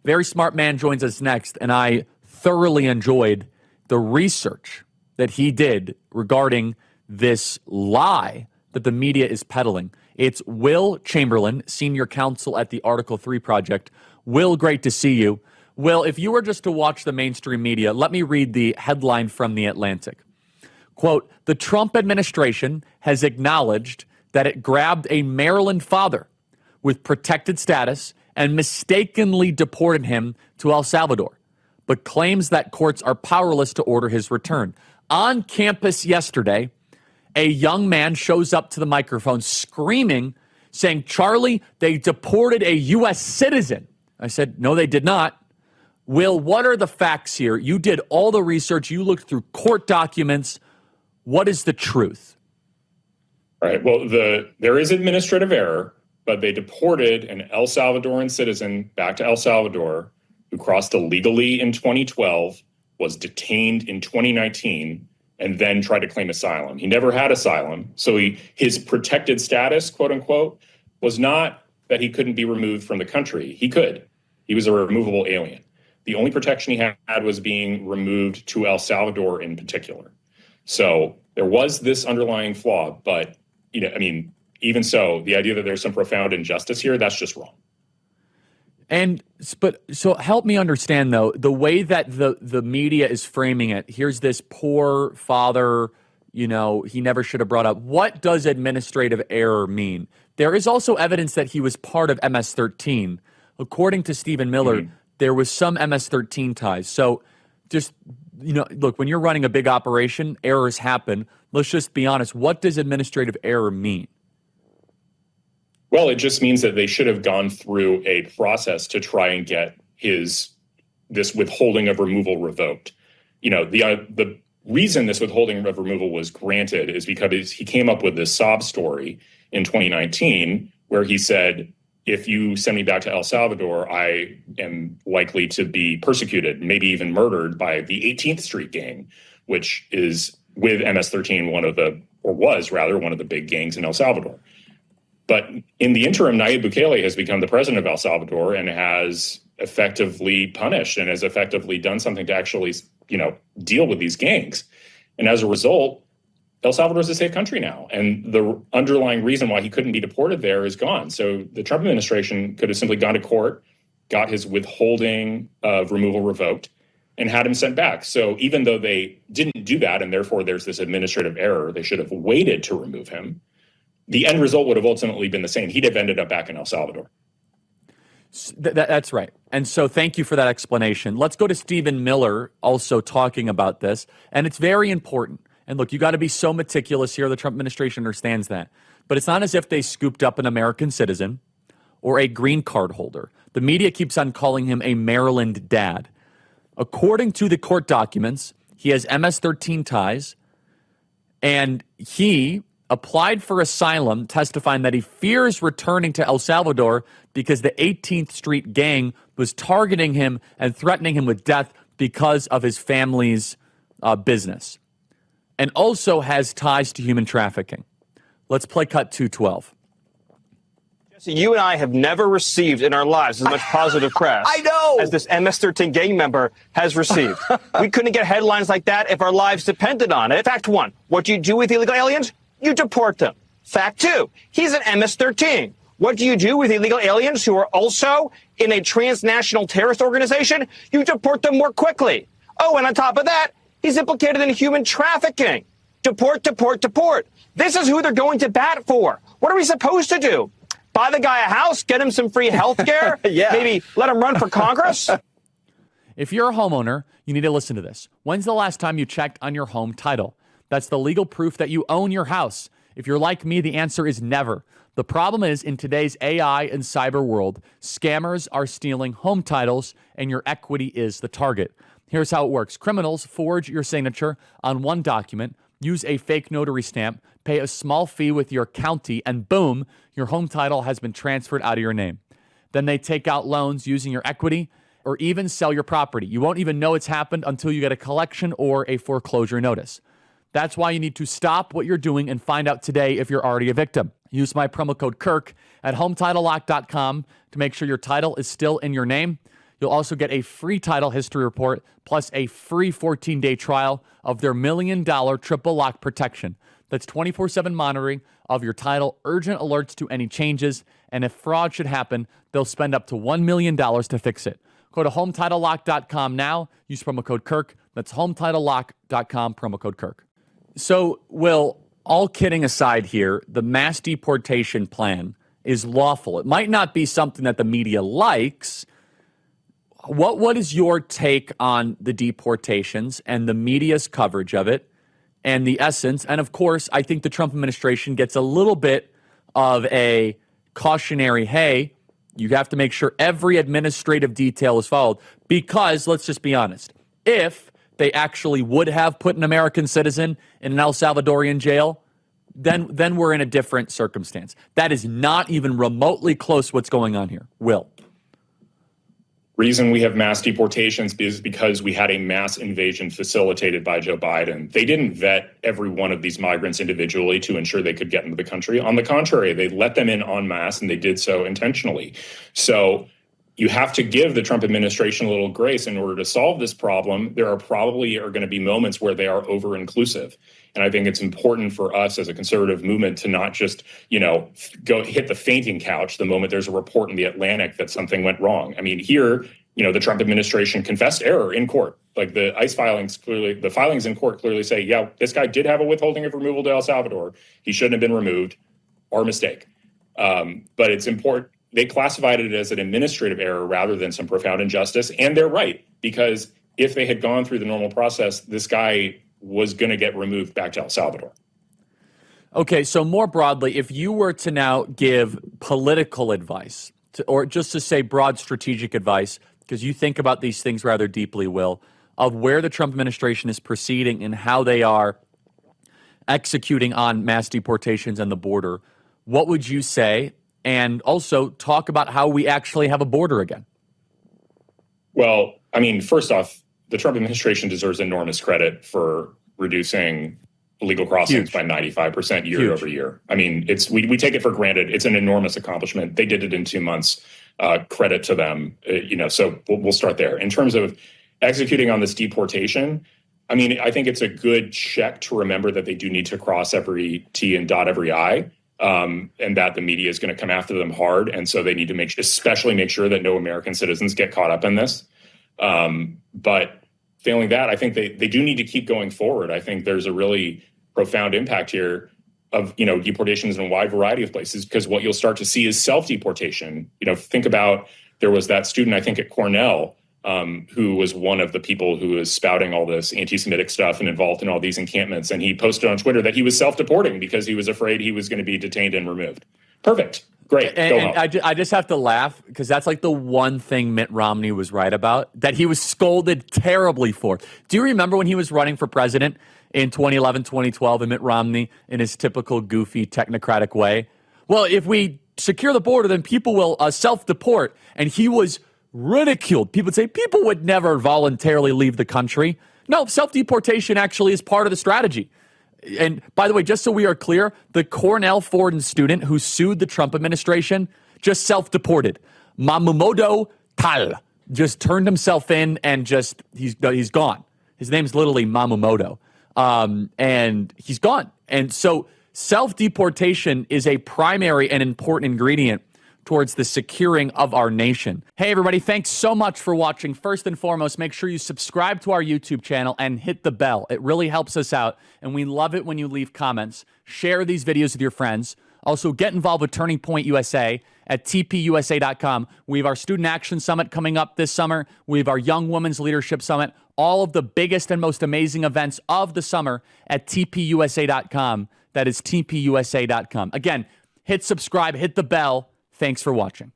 Very smart man joins us next, and I thoroughly enjoyed the research that he did regarding this lie that the media is peddling. It's Will Chamberlain, senior counsel at the Article 3 Project. Will, great to see you. Will, if you were just to watch the mainstream media, let me read the headline from The Atlantic. Quote, the Trump administration has acknowledged that it grabbed a Maryland father with protected status and mistakenly deported him to El Salvador, but claims that courts are powerless to order his return. On campus yesterday, a young man shows up to the microphone screaming, saying, Charlie, they deported a U.S. citizen. I said, no, they did not. Will, what are the facts here? You did all the research. You looked through court documents. What is the truth? All right. Well, there is administrative error, but they deported an El Salvadoran citizen back to El Salvador who crossed illegally in 2012, was detained in 2019, and then tried to claim asylum. He never had asylum. So his protected status, quote unquote, was not that he couldn't be removed from the country. He could. He was a removable alien. The only protection he had was being removed to El Salvador in particular. So there was this underlying flaw, but even so, the idea that there's some profound injustice here, that's just wrong. But so help me understand, though, the way that the media is framing it. Here's this poor father, he never should have brought up. What does administrative error mean? There is also evidence that he was part of MS-13. According to Stephen Miller, there was some MS-13 ties. So just, look, when you're running a big operation, errors happen. Let's just be honest. What does administrative error mean? Well, it just means that they should have gone through a process to try and get this withholding of removal revoked. The reason this withholding of removal was granted is because he came up with this sob story in 2019 where he said, if you send me back to El Salvador, I am likely to be persecuted, maybe even murdered by the 18th Street gang, which is with MS-13 one of the big gangs in El Salvador. But in the interim, Nayib Bukele has become the president of El Salvador and has effectively punished and has effectively done something to actually, deal with these gangs. And as a result, El Salvador is a safe country now. And the underlying reason why he couldn't be deported there is gone. So the Trump administration could have simply gone to court, got his withholding of removal revoked, and had him sent back. So even though they didn't do that, and therefore there's this administrative error, they should have waited to remove him. The end result would have ultimately been the same. He'd have ended up back in El Salvador. That's right. And so thank you for that explanation. Let's go to Stephen Miller also talking about this. And it's very important. And look, you got to be so meticulous here. The Trump administration understands that. But it's not as if they scooped up an American citizen or a green card holder. The media keeps on calling him a Maryland dad. According to the court documents, he has MS-13 ties, and he applied for asylum, testifying that he fears returning to El Salvador because the 18th Street gang was targeting him and threatening him with death because of his family's business, and also has ties to human trafficking. Let's play cut 212. Jesse, you and I have never received in our lives as much positive press I know. as this MS-13 gang member has received. We couldn't get headlines like that if our lives depended on it. Fact one, what do you do with illegal aliens? You deport them. Fact two, he's an MS-13. What do you do with illegal aliens who are also in a transnational terrorist organization? You deport them more quickly. Oh, and on top of that, he's implicated in human trafficking. Deport, deport, deport. This is who they're going to bat for. What are we supposed to do? Buy the guy a house, get him some free health care, Yeah. Maybe let him run for Congress? If you're a homeowner, you need to listen to this. When's the last time you checked on your home title? That's the legal proof that you own your house. If you're like me, the answer is never. The problem is, in today's AI and cyber world, scammers are stealing home titles, and your equity is the target. Here's how it works. Criminals forge your signature on one document, use a fake notary stamp, pay a small fee with your county, and boom, your home title has been transferred out of your name. Then they take out loans using your equity or even sell your property. You won't even know it's happened until you get a collection or a foreclosure notice. That's why you need to stop what you're doing and find out today if you're already a victim. Use my promo code Kirk at HometitleLock.com to make sure your title is still in your name. You'll also get a free title history report plus a free 14-day trial of their $1 million triple lock protection. That's 24/7 monitoring of your title, urgent alerts to any changes, and if fraud should happen, they'll spend up to $1 million to fix it. Go to HomeTitleLock.com now. Use promo code Kirk. That's HomeTitleLock.com, promo code Kirk. So, Will, all kidding aside here, the mass deportation plan is lawful. It might not be something that the media likes. What is your take on the deportations and the media's coverage of it and the essence? And of course, I think the Trump administration gets a little bit of a cautionary, hey, you have to make sure every administrative detail is followed because, let's just be honest, if they actually would have put an American citizen in an El Salvadorian jail, then we're in a different circumstance. That is not even remotely close what's going on here. Will. Reason we have mass deportations is because we had a mass invasion facilitated by Joe Biden. They didn't vet every one of these migrants individually to ensure they could get into the country. On the contrary, they let them in en masse, and they did so intentionally. So you have to give the Trump administration a little grace in order to solve this problem. There are going to be moments where they are over-inclusive. And I think it's important for us as a conservative movement to not just, go hit the fainting couch the moment there's a report in the Atlantic that something went wrong. I mean, here, the Trump administration confessed error in court. Like the filings in court clearly say, yeah, this guy did have a withholding of removal to El Salvador. He shouldn't have been removed. Our mistake. But it's important. They classified it as an administrative error rather than some profound injustice. And they're right, because if they had gone through the normal process, this guy was going to get removed back to El Salvador. Okay, so more broadly, if you were to now give political advice, or just to say broad strategic advice, because you think about these things rather deeply, Will, of where the Trump administration is proceeding and how they are executing on mass deportations and the border, what would you say? And also talk about how we actually have a border again. Well, I mean, first off, the Trump administration deserves enormous credit for reducing illegal crossings by 95% year over year. I mean, we take it for granted. It's an enormous accomplishment. They did it in 2 months. Credit to them. So we'll start there. In terms of executing on this deportation, I mean, I think it's a good check to remember that they do need to cross every T and dot every I. And that the media is going to come after them hard. And so they need to especially make sure that no American citizens get caught up in this. But failing that, I think they do need to keep going forward. I think there's a really profound impact here of, deportations in a wide variety of places, because what you'll start to see is self-deportation. Think about, there was that student, I think at Cornell, who was one of the people who was spouting all this anti-Semitic stuff and involved in all these encampments. And he posted on Twitter that he was self-deporting because he was afraid he was going to be detained and removed. Perfect. Great. Go home. I just have to laugh because that's like the one thing Mitt Romney was right about, that he was scolded terribly for. Do you remember when he was running for president in 2011, 2012, and Mitt Romney, in his typical goofy technocratic way? Well, if we secure the border, then people will self-deport. And he was ridiculed. People would say people would never voluntarily leave the country. No, self-deportation actually is part of the strategy. And by the way, just so we are clear, the Cornell Fordham student who sued the Trump administration just self-deported. Mamumoto Tal just turned himself in and he's gone. His name's literally Mamumoto. And he's gone. And so self-deportation is a primary and important ingredient towards the securing of our nation. Hey, everybody, thanks so much for watching. First and foremost, make sure you subscribe to our YouTube channel and hit the bell. It really helps us out, and we love it when you leave comments. Share these videos with your friends. Also, get involved with Turning Point USA at tpusa.com. We have our Student Action Summit coming up this summer. We have our Young Women's Leadership Summit. All of the biggest and most amazing events of the summer at tpusa.com. That is tpusa.com. Again, hit subscribe, hit the bell. Thanks for watching.